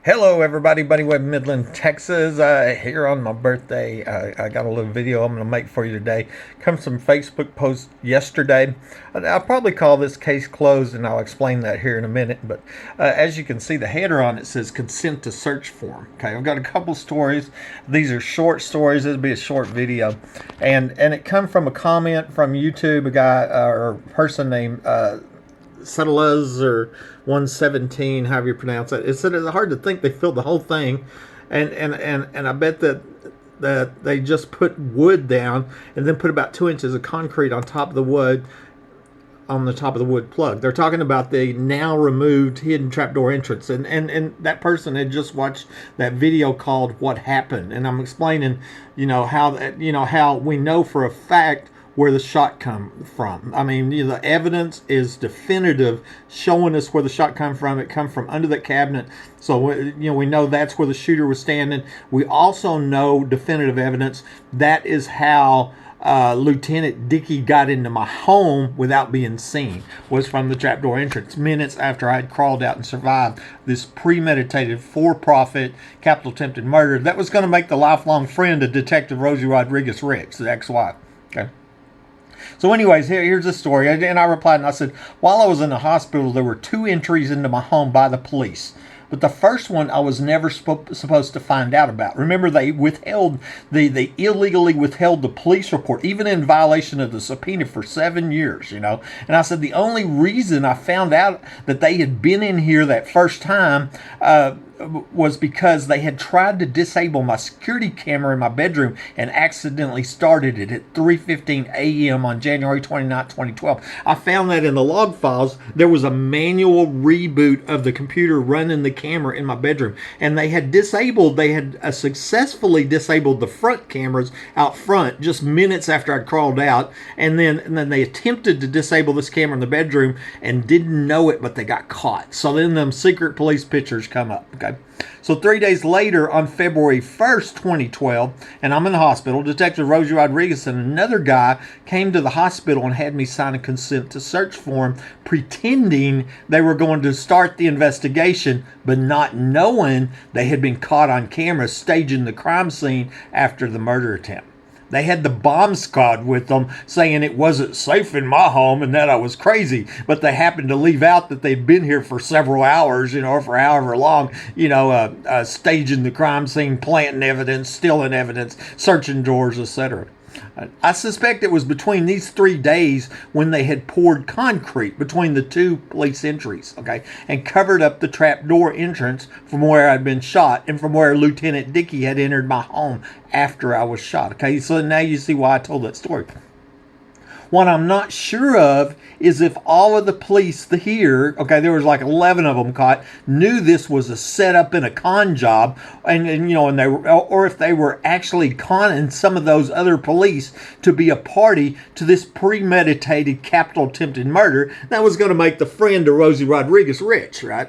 Hello everybody, Buddy Webb, Midland, Texas. Here on my birthday, I got a little video I'm going to make for you today. Comes from Facebook post yesterday. I'll probably call this case closed, and I'll explain that here in a minute. But as you can see, the header on it says consent to search form. Okay, I've got a couple stories. These are short stories. This will be a short video, and it come from a comment from YouTube, a guy or person named Settlers or 117, however you pronounce it. It said it's hard to think they filled the whole thing, and I bet that they just put wood down and then put about 2 inches of concrete on top of the wood, on the top of the wood plug. They're talking about the now removed hidden trapdoor entrance, and that person had just watched that video called "What Happened," and I'm explaining, how we know for a fact where the shot come from. I mean, the evidence is definitive, showing us where the shot come from. It come from under that cabinet, so we know that's where the shooter was standing. We also know definitive evidence that is how Lieutenant Dickey got into my home without being seen, was from the trapdoor entrance minutes after I had crawled out and survived this premeditated, for-profit, capital attempted murder that was going to make the lifelong friend of Detective Rosie Rodriguez rich, the ex-wife. Okay. So anyways, here's the story. And I replied and I said, while I was in the hospital, there were 2 entries into my home by the police. But the first one I was never supposed to find out about. Remember, they withheld, they illegally withheld the police report, even in violation of the subpoena, for 7 years, And I said the only reason I found out that they had been in here that first time was because they had tried to disable my security camera in my bedroom and accidentally started it at 3:15 a.m. on January 29, 2012. I found that in the log files. There was a manual reboot of the computer running the camera in my bedroom, and they had successfully disabled the front cameras out front just minutes after I'd crawled out, and then they attempted to disable this camera in the bedroom and didn't know it, but they got caught. So then them secret police pictures come up. Okay. So 3 days later, on February 1st, 2012, and I'm in the hospital, Detective Rosie Rodriguez and another guy came to the hospital and had me sign a consent to search form, pretending they were going to start the investigation, but not knowing they had been caught on camera staging the crime scene after the murder attempt. They had the bomb squad with them, saying it wasn't safe in my home and that I was crazy. But they happened to leave out that they'd been here for several hours, or for however long, staging the crime scene, planting evidence, stealing evidence, searching drawers, etc. I suspect it was between these 3 days when they had poured concrete between the 2 police entries, okay, and covered up the trapdoor entrance from where I'd been shot and from where Lieutenant Dickey had entered my home after I was shot. Okay, so now you see why I told that story. What I'm not sure of is if all of the police here, okay, there was like 11 of them caught, knew this was a setup and a con job, and they were, or if they were actually conning some of those other police to be a party to this premeditated capital attempted murder that was going to make the friend of Rosie Rodriguez rich, right?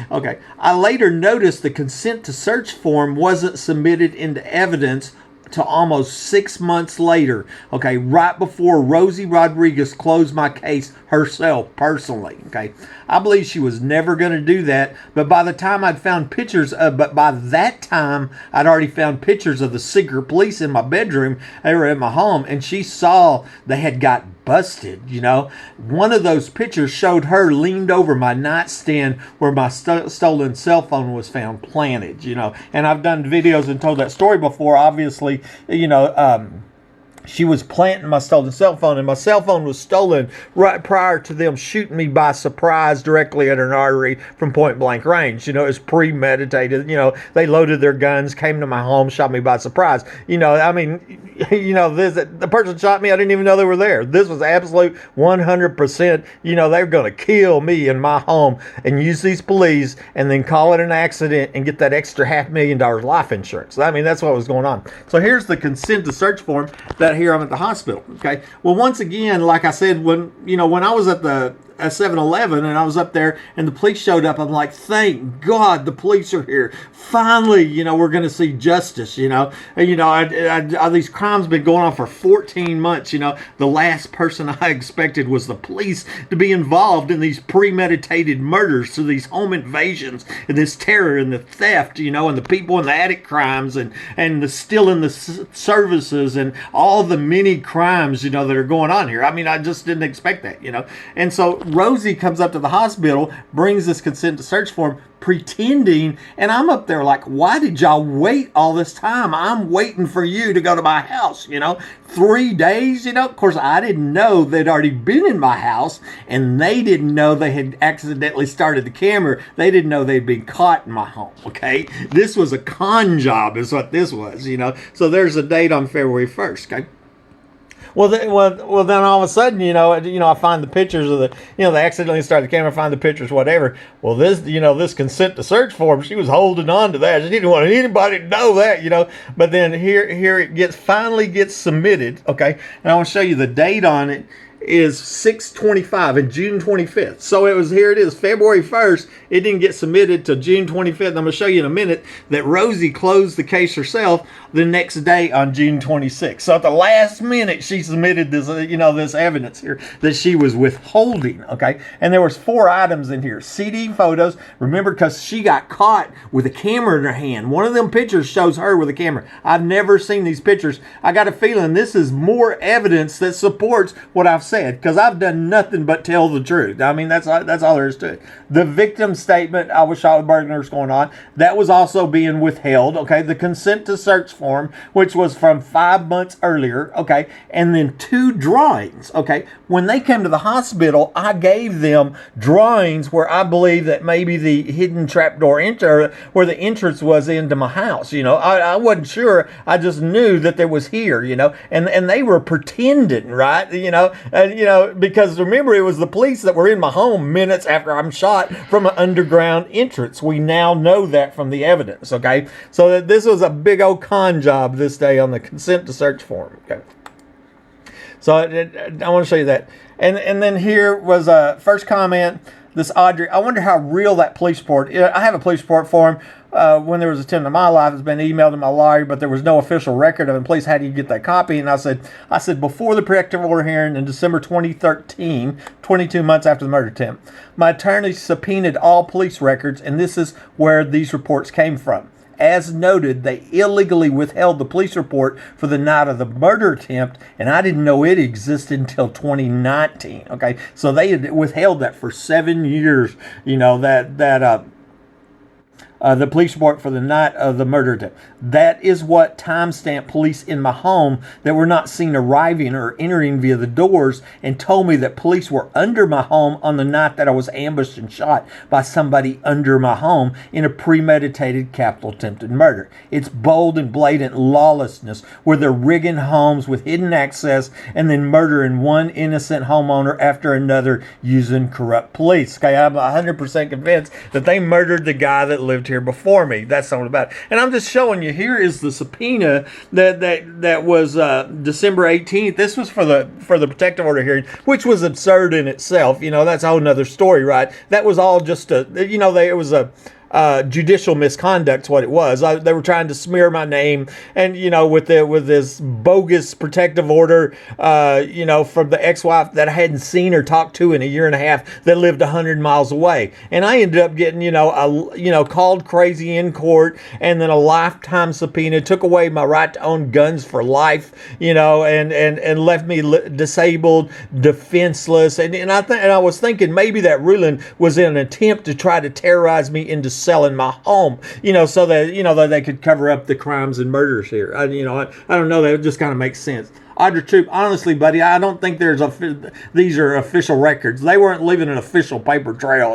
Okay, I later noticed the consent to search form wasn't submitted into evidence to almost 6 months later, okay, right before Rosie Rodriguez closed my case herself personally, okay. I believe she was never going to do that, but by that time I'd already found pictures of the secret police in my bedroom. They were at my home, and she saw they had got busted, One of those pictures showed her leaned over my nightstand where my stolen cell phone was found planted, And I've done videos and told that story before, obviously, she was planting my stolen cell phone, and my cell phone was stolen right prior to them shooting me by surprise directly at an artery from point blank range. It was premeditated. They loaded their guns, came to my home, shot me by surprise. The person shot me, I didn't even know they were there. This was absolute 100%, they were going to kill me in my home and use these police and then call it an accident and get that extra $500,000 life insurance. That's what was going on. So here's the consent to search form that here I'm at the hospital. Okay. Well, once again, like I said, when I was at the a 7-Eleven, and I was up there, and the police showed up. I'm like, thank God the police are here. Finally, you know, we're going to see justice, you know. And, you know, these crimes been going on for 14 months, you know. The last person I expected was the police to be involved in these premeditated murders, to these home invasions, and this terror and the theft, you know, and the people in the attic crimes, and the stealing the services, and all the many crimes, you know, that are going on here. I mean, I just didn't expect that, you know. And so Rosie comes up to the hospital, brings this consent to search form, pretending, and I'm up there like, why did y'all wait all this time? I'm waiting for you to go to my house, you know. 3 days, you know. Of course, I didn't know they'd already been in my house, and they didn't know they had accidentally started the camera. They didn't know they'd been caught in my home, okay. This was a con job is what this was, you know. So there's a date on February 1st, okay. Well, then all of a sudden, you know, I find the pictures of they accidentally started the camera, find the pictures, whatever. Well, this consent to search form, she was holding on to that. She didn't want anybody to know that, you know. But then here it finally gets submitted, okay. And I want to show you the date on it. Is 6/25 and June 25th. So it is February 1st. It didn't get submitted till June 25th. I'm going to show you in a minute that Rosie closed the case herself the next day on June 26th. So at the last minute, she submitted this, this evidence here that she was withholding, okay? And there was 4 items in here. CD photos, remember, because she got caught with a camera in her hand. One of them pictures shows her with a camera. I've never seen these pictures. I got a feeling this is more evidence that supports what I've said, because I've done nothing but tell the truth. I mean, that's all there is to it. The victim statement, I was shot with burglars going on, that was also being withheld, okay? The consent to search form, which was from 5 months earlier, okay? And then 2 drawings, okay? When they came to the hospital, I gave them drawings where I believe that maybe the hidden trapdoor where the entrance was into my house, you know. I wasn't sure. I just knew that there was here, you know. And they were pretending, right? Because remember, it was the police that were in my home minutes after I'm shot from an underground entrance. We now know that from the evidence, okay? So that this was a big old con job this day on the consent to search form, okay? So I want to show you that. And then here was a first comment. This Audrey, I wonder how real that police report. I have a police report for him. When there was a attempt in my life, it's been emailed to my lawyer, but there was no official record of it. Please, how do you get that copy? And I said, before the protective order hearing in December 2013, 22 months after the murder attempt, my attorney subpoenaed all police records, and this is where these reports came from. As noted, they illegally withheld the police report for the night of the murder attempt, and I didn't know it existed until 2019. Okay, so they had withheld that for 7 years. You know, the police report for the night of the murder attempt. That is what timestamped police in my home that were not seen arriving or entering via the doors, and told me that police were under my home on the night that I was ambushed and shot by somebody under my home in a premeditated capital attempted murder. It's bold and blatant lawlessness where they're rigging homes with hidden access and then murdering one innocent homeowner after another using corrupt police. Okay, I'm 100% convinced that they murdered the guy that lived here before me. That's something about it. And I'm just showing you, here is the subpoena that was December 18th. This was for the protective order hearing, which was absurd in itself. You know, that's a whole nother story, right? That was all just it was a judicial misconduct's what it was. They were trying to smear my name, and with this bogus protective order, from the ex-wife that I hadn't seen or talked to in a year and a half, that lived 100 miles away. And I ended up getting called crazy in court, and then a lifetime subpoena, took away my right to own guns for life, and left me disabled, defenseless. And I was thinking maybe that ruling was in an attempt to try to terrorize me into selling my home, so that that they could cover up the crimes and murders here. I don't know. That just kind of makes sense. Audrey Troop, honestly, buddy, I don't think these are official records. They weren't leaving an official paper trail,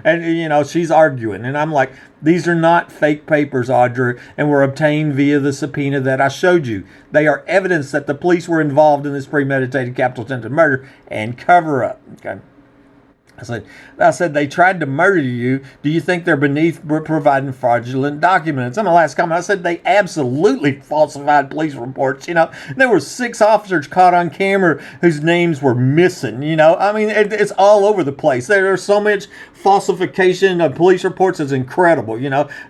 And she's arguing, and I'm like, these are not fake papers, Audrey, and were obtained via the subpoena that I showed you. They are evidence that the police were involved in this premeditated capital attempted murder and cover up. Okay. I said, they tried to murder you. Do you think they're beneath providing fraudulent documents? And my last comment, I said, they absolutely falsified police reports. There were 6 officers caught on camera whose names were missing. I mean, it's all over the place. There's so much falsification of police reports is incredible.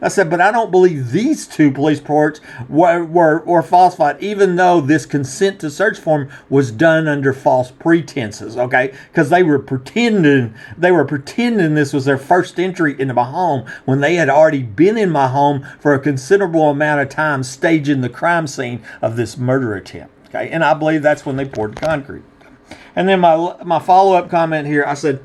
I said, but I don't believe these 2 police reports were falsified, even though this consent to search form was done under false pretenses. Okay, because they were pretending this was their first entry into my home when they had already been in my home for a considerable amount of time staging the crime scene of this murder attempt. Okay, and I believe that's when they poured the concrete. And then my follow-up comment here, I said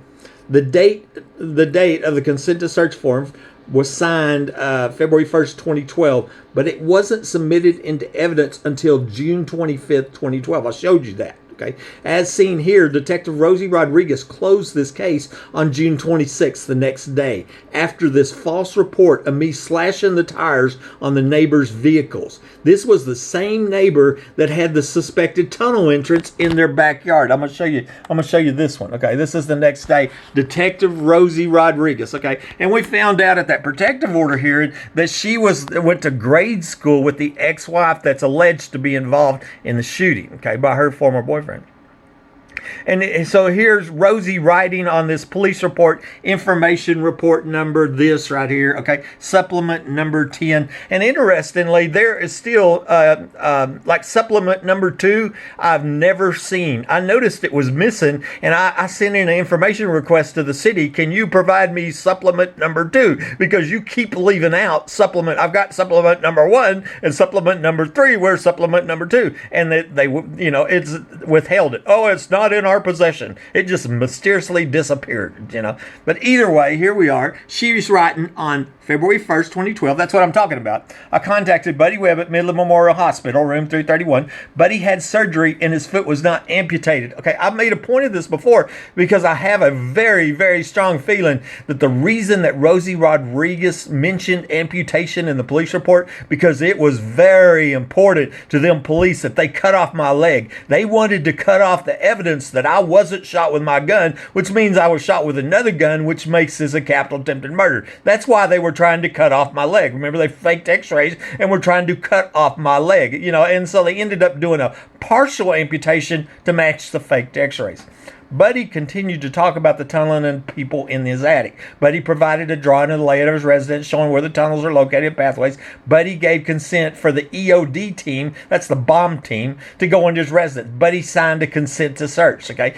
the date of the consent to search form was signed February 1st, 2012, but it wasn't submitted into evidence until June 25th, 2012. I showed you that. Okay. As seen here, Detective Rosie Rodriguez closed this case on June 26th, the next day, after this false report of me slashing the tires on the neighbors' vehicles. This was the same neighbor that had the suspected tunnel entrance in their backyard. I'm going to show you this one. Okay. This is the next day. Detective Rosie Rodriguez. Okay. And we found out at that protective order hearing that she went to grade school with the ex-wife that's alleged to be involved in the shooting. Okay. By her former boyfriend. And so here's Rosie writing on this police report, information report number, this right here, okay, supplement number 10. And interestingly, there is still, like supplement number 2, I've never seen. I noticed it was missing, and I sent in an information request to the city. Can you provide me supplement number 2? Because you keep leaving out supplement. I've got supplement number 1 and supplement number 3. Where's supplement number 2? And they it's withheld it. Oh, it's not in our possession. It just mysteriously disappeared, But either way, here we are. She's writing on February 1st, 2012. That's what I'm talking about. I contacted Buddy Webb at Midland Memorial Hospital, room 331. Buddy had surgery and his foot was not amputated. Okay, I've made a point of this before because I have a very, very strong feeling that the reason that Rosie Rodriguez mentioned amputation in the police report, because it was very important to them police that they cut off my leg. They wanted to cut off the evidence that I wasn't shot with my gun, which means I was shot with another gun, which makes this a capital attempted murder. That's why they were trying to cut off my leg. Remember, they faked x-rays and were trying to cut off my leg, and so they ended up doing a partial amputation to match the faked x-rays. Buddy continued to talk about the tunneling and people in his attic. Buddy provided a drawing of the layout of his residence showing where the tunnels are located and pathways. Buddy gave consent for the EOD team, that's the bomb team, to go into his residence. Buddy signed a consent to search, okay?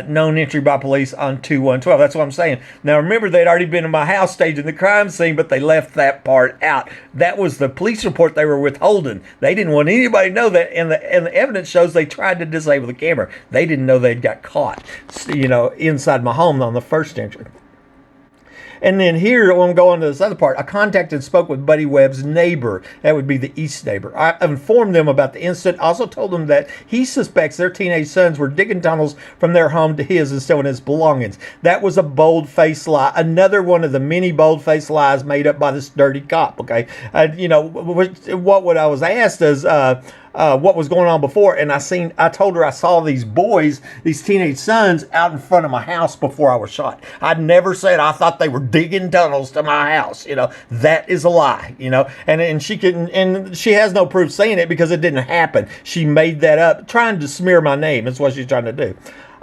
Known entry by police on 2/1/12. That's what I'm saying. Now remember, they'd already been in my house staging the crime scene, but they left that part out. That was the police report they were withholding. They didn't want anybody to know that, and the evidence shows they tried to disable the camera. They didn't know they'd got caught, inside my home on the first entry. And then here, when I'm going to this other part, I contacted and spoke with Buddy Webb's neighbor. That would be the east neighbor. I informed them about the incident. Also told them that he suspects their teenage sons were digging tunnels from their home to his and stealing his belongings. That was a bold-faced lie. Another one of the many bold-faced lies made up by this dirty cop, okay? What I was asked is, what was going on before, and I told her I saw these boys, these teenage sons, out in front of my house before I was shot. I'd never said I thought they were digging tunnels to my house. That is a lie. And she has no proof saying it because it didn't happen. She made that up, trying to smear my name. That's what she's trying to do.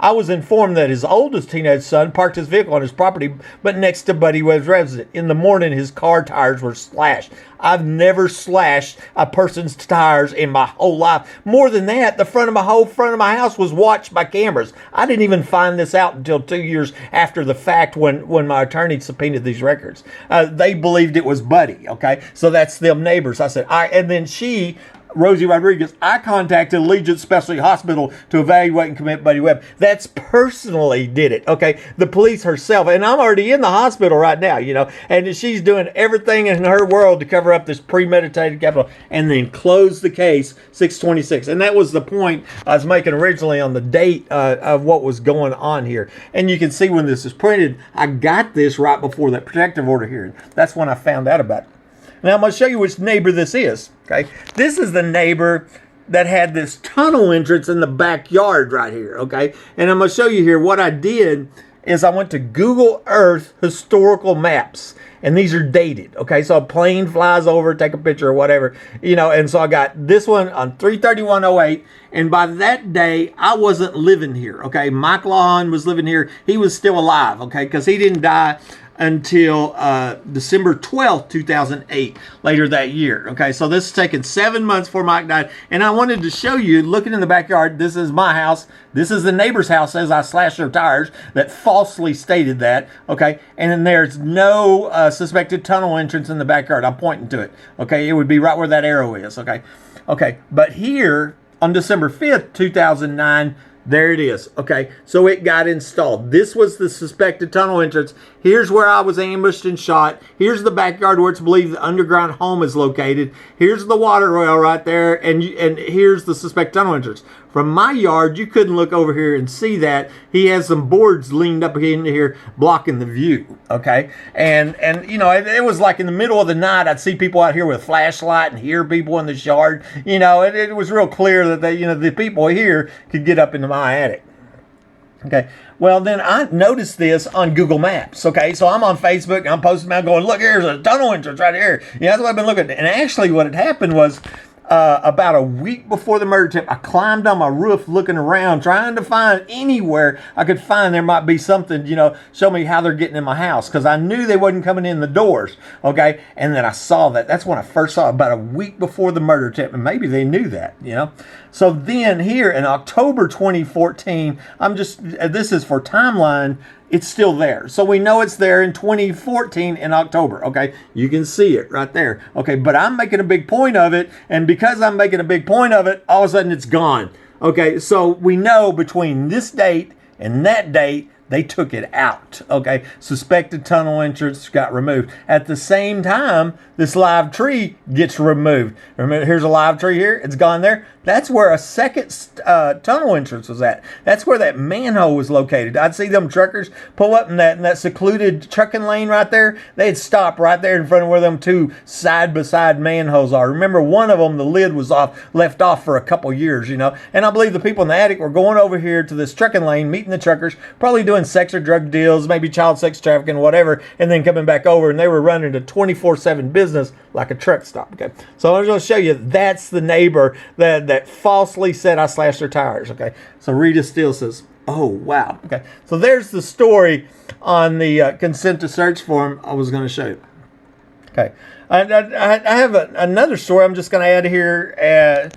I was informed that his oldest teenage son parked his vehicle on his property, but next to Buddy Webb's residence. In the morning, his car tires were slashed. I've never slashed a person's tires in my whole life. More than that, the front of my house was watched by cameras. I didn't even find this out until 2 years after the fact when my attorney subpoenaed these records. They believed it was Buddy, okay? So that's them neighbors. I said, and then Rosie Rodriguez, I contacted Allegiance Specialty Hospital to evaluate and commit Buddy Webb. That's personally did it, okay? The police herself, and I'm already in the hospital right now, and she's doing everything in her world to cover up this premeditated capital and then close the case 6/26. And that was the point I was making originally on the date of what was going on here. And you can see when this is printed, I got this right before that protective order hearing. That's when I found out about it. Now, I'm going to show you which neighbor this is, okay? This is the neighbor that had this tunnel entrance in the backyard right here, okay? And I'm going to show you here what I did is I went to Google Earth historical maps, and these are dated. Okay, so a plane flies over, take a picture or whatever, you know, and so I got this one on 3/31/08, and by that day I wasn't living here. Okay, Mike Lawon was living here. He was still alive. Okay, because he didn't die until December 12th, 2008, later that year. Okay, so this is taken 7 months before Mike died. And I wanted to show you, looking in the backyard, this is my house. This is the neighbor's house as I slashed their tires that falsely stated that. Okay, and then there's no suspected tunnel entrance in the backyard. I'm pointing to it. Okay, it would be right where that arrow is. Okay, but here on December 5th, 2009, there it is. Okay, so it got installed. This was the suspected tunnel entrance. Here's where I was ambushed and shot. Here's the backyard where it's believed the underground home is located. Here's the water well right there, and here's the suspected tunnel entrance. From my yard, you couldn't look over here and see that. He has some boards leaned up into here blocking the view, okay? And you know, it was like in the middle of the night, I'd see people out here with a flashlight and hear people in this yard. You know, it was real clear that they, you know, the people here could get up into my attic. Okay, well, then I noticed this on Google Maps. Okay, so I'm on Facebook, I'm posting out going, look, here's a tunnel entrance right here. Yeah, that's what I've been looking at. And actually what had happened was, about a week before the murder attempt, I climbed on my roof looking around, trying to find anywhere I could find there might be something, you know, show me how they're getting in my house, because I knew they wasn't coming in the doors, okay? And then I saw that. That's when I first saw it, about a week before the murder attempt, and maybe they knew that, you know? So then here in October 2014, this is for timeline, it's still there. So we know it's there in 2014 in October, okay? You can see it right there, okay? But I'm making a big point of it, and because I'm making a big point of it, all of a sudden it's gone, okay? So we know between this date and that date, they took it out, okay? Suspected tunnel entrance got removed. At the same time, this live tree gets removed. Remember, here's a live tree here. It's gone there. That's where a second tunnel entrance was at. That's where that manhole was located. I'd see them truckers pull up in that secluded trucking lane right there. They'd stop right there in front of where them two side-by-side manholes are. Remember, one of them, the lid was left off for a couple years, you know. And I believe the people in the attic were going over here to this trucking lane, meeting the truckers, probably doing sex or drug deals, maybe child sex trafficking, whatever, and then coming back over, and they were running a 24/7 business like a truck stop. Okay, so I'm going to show you that's the neighbor that falsely said I slashed their tires. Okay, so Rita Steele says, oh wow. Okay, so there's the story on the consent to search form I was going to show you. Okay, I have another story I'm just going to add here,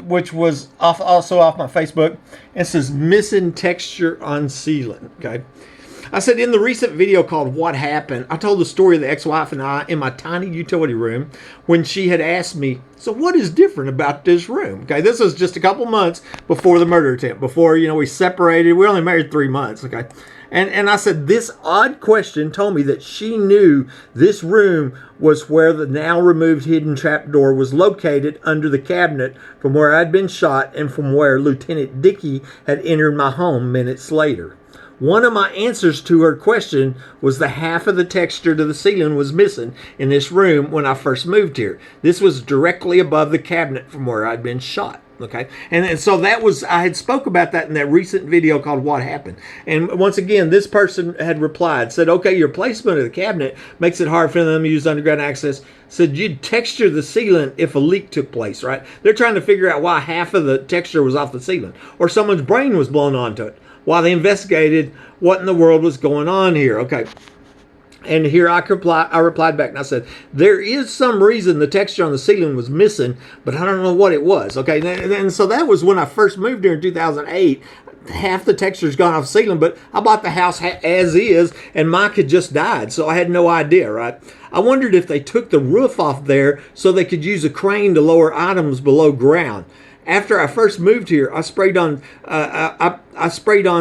which was also off my Facebook. It says missing texture on ceiling. Okay, I said in the recent video called What Happened, I told the story of the ex-wife and I in my tiny utility room when she had asked me, so what is different about this room? Okay, this was just a couple months before the murder attempt, before, you know, we separated. We only married 3 months, okay? And I said, this odd question told me that she knew this room was where the now removed hidden trapdoor was located under the cabinet from where I'd been shot and from where Lieutenant Dickey had entered my home minutes later. One of my answers to her question was the half of the texture to the ceiling was missing in this room when I first moved here. This was directly above the cabinet from where I'd been shot. Okay, and so that was, I had spoke about that in that recent video called What Happened. And once again, this person had replied, said, okay, your placement of the cabinet makes it hard for them to use underground access. Said you'd texture the ceiling if a leak took place, right? They're trying to figure out why half of the texture was off the ceiling, or someone's brain was blown onto it while they investigated what in the world was going on here. Okay. And here I replied back and I said, there is some reason the texture on the ceiling was missing, but I don't know what it was. Okay, and so that was when I first moved here in 2008. Half the texture's gone off the ceiling, but I bought the house as is, and Mike had just died, so I had no idea, right? I wondered if they took the roof off there so they could use a crane to lower items below ground. After I first moved here, I sprayed on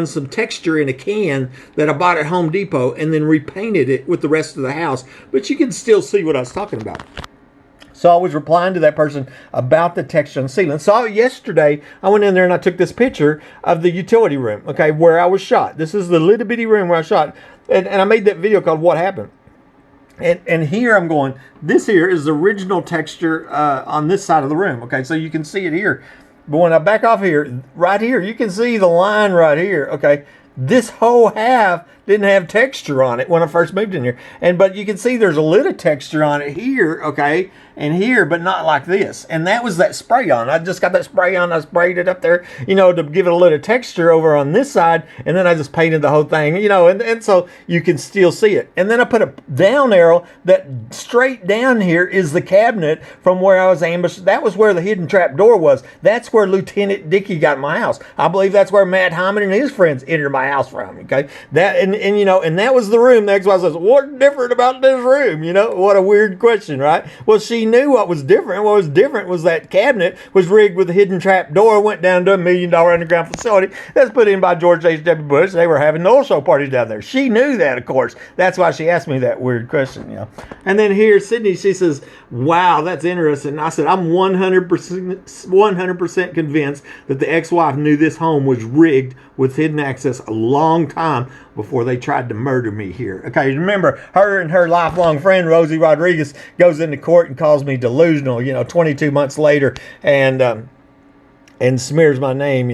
some texture in a can that I bought at Home Depot and then repainted it with the rest of the house. But you can still see what I was talking about. So I was replying to that person about the texture on the ceiling. So yesterday, I went in there and I took this picture of the utility room, okay, where I was shot. This is the little bitty room where I shot. And I made that video called What Happened. And here I'm going, this here is the original texture on this side of the room. Okay, so you can see it here. But when I back off here, right here, you can see the line right here. Okay, This whole half didn't have texture on it when I first moved in here. But you can see there's a little texture on it here, okay, and here, but not like this. And that was that spray on. I just got that spray on. I sprayed it up there, to give it a little texture over on this side. And then I just painted the whole thing, and so you can still see it. And then I put a down arrow that straight down here is the cabinet from where I was ambushed. That was where the hidden trap door was. That's where Lieutenant Dickey got in my house. I believe that's where Matt Hyman and his friends entered my house from, okay? And that was the room. The ex-wife says, what's different about this room? What a weird question, right? Well, she knew what was different. What was different was that cabinet was rigged with a hidden trap door, went down to $1 million underground facility that's put in by George H.W. Bush. They were having oil show parties down there. She knew that, of course. That's why she asked me that weird question, And then here, Sydney, she says, wow, that's interesting. And I said, I'm 100% convinced that the ex-wife knew this home was rigged with hidden access a long time before they tried to murder me here. Okay, remember, her and her lifelong friend, Rosie Rodriguez, goes into court and calls me delusional, 22 months later, and smears my name,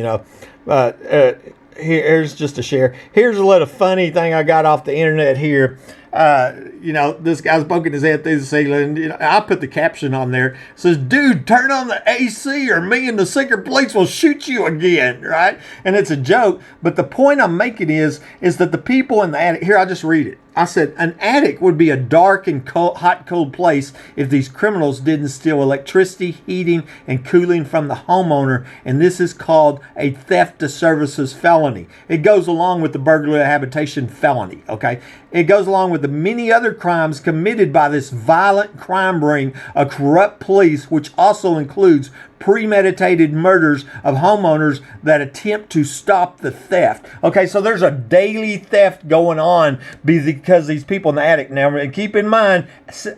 Here's just a share. Here's a little funny thing I got off the internet here. This guy's poking his head through the ceiling. I put the caption on there. It says, dude, turn on the AC or me and the secret police will shoot you again, right? And it's a joke. But the point I'm making is that the people in the attic, here, I'll just read it. I said, an attic would be a dark and cold place if these criminals didn't steal electricity, heating, and cooling from the homeowner, and this is called a theft of services felony. It goes along with the burglary habitation felony, okay? It goes along with the many other crimes committed by this violent crime ring of corrupt police, which also includes premeditated murders of homeowners that attempt to stop the theft. Okay, so there's a daily theft going on because these people in the attic. Now, and keep in mind,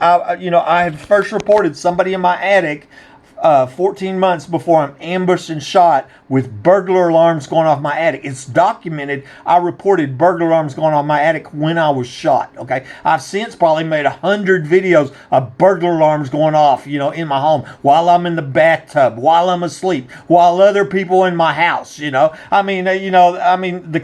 I had first reported somebody in my attic 14 months before I'm ambushed and shot with burglar alarms going off my attic. It's documented. I reported burglar alarms going off my attic when I was shot. Okay, I've since probably made 100 videos of burglar alarms going off, in my home while I'm in the bathtub, while I'm asleep, while other people in my house. The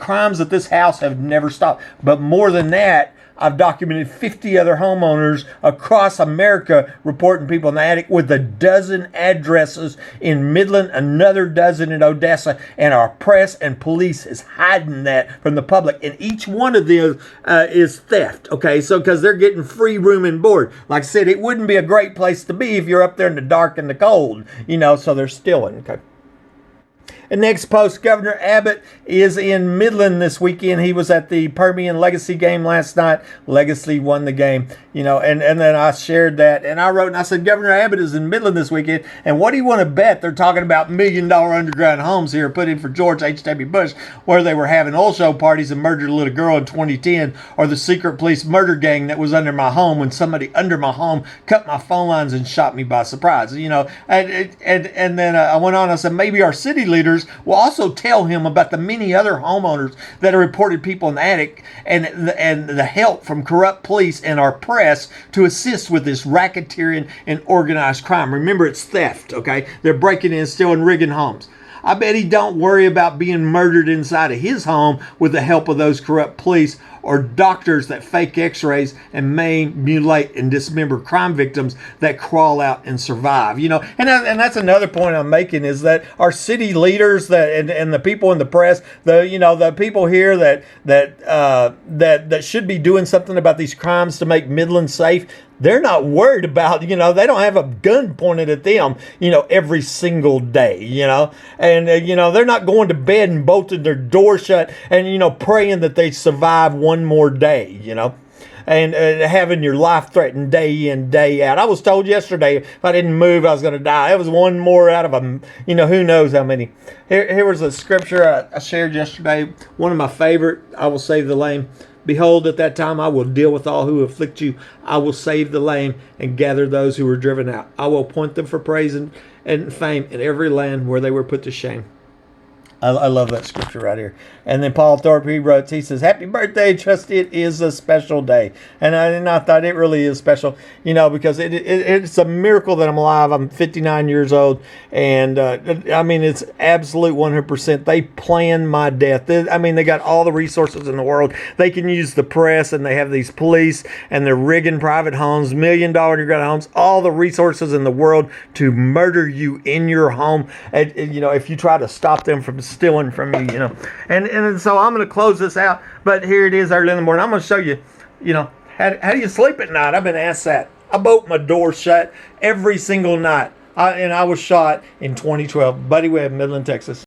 crimes at this house have never stopped. But more than that, I've documented 50 other homeowners across America reporting people in the attic with a dozen addresses in Midland, another dozen in Odessa, and our press and police is hiding that from the public. And each one of them is theft, okay? So, because they're getting free room and board. Like I said, it wouldn't be a great place to be if you're up there in the dark and the cold, so they're stealing, okay? And next post, Governor Abbott is in Midland this weekend. He was at the Permian Legacy game last night. Legacy won the game, and then I shared that. And I wrote and I said, Governor Abbott is in Midland this weekend. And what do you want to bet? They're talking about $1 million underground homes here put in for George H.W. Bush, where they were having oil show parties and murdered a little girl in 2010, or the secret police murder gang that was under my home when somebody under my home cut my phone lines and shot me by surprise, And then I went on, I said, maybe our city leaders will also tell him about the many other homeowners that have reported people in the attic and the help from corrupt police and our press to assist with this racketeering and organized crime. Remember, it's theft, okay? They're breaking in, stealing, rigging homes. I bet he don't worry about being murdered inside of his home with the help of those corrupt police or doctors that fake x-rays and maim, mutilate, and dismember crime victims that crawl out and survive. And that's another point I'm making, is that our city leaders and the people in the press, the people here that should be doing something about these crimes to make Midland safe, they're not worried about, they don't have a gun pointed at them, every single day, and, they're not going to bed and bolting their door shut and, praying that they survive one more day, and having your life threatened day in, day out. I was told yesterday if I didn't move, I was going to die. It was one more out of them, who knows how many. Here was a scripture I shared yesterday, one of my favorite. I will save the lame. Behold, at that time I will deal with all who afflict you. I will save the lame and gather those who were driven out. I will appoint them for praise and fame in every land where they were put to shame. I love that scripture right here. And then Paul Thorpe, he says, "Happy birthday, Trusty. It is a special day." And I thought it really is special, because it's a miracle that I'm alive. I'm 59 years old. And I mean, it's absolute 100%. They planned my death. They got all the resources in the world. They can use the press, and they have these police, and they're rigging private homes, $1 million homes, all the resources in the world to murder you in your home. And, if you try to stop them from stealing from you, and so I'm going to close this out, but here it is early in the morning. I'm going to show you, how do you sleep at night? I've been asked that. I bolt my door shut every single night, and I was shot in 2012. Buddy Webb, Midland, Texas.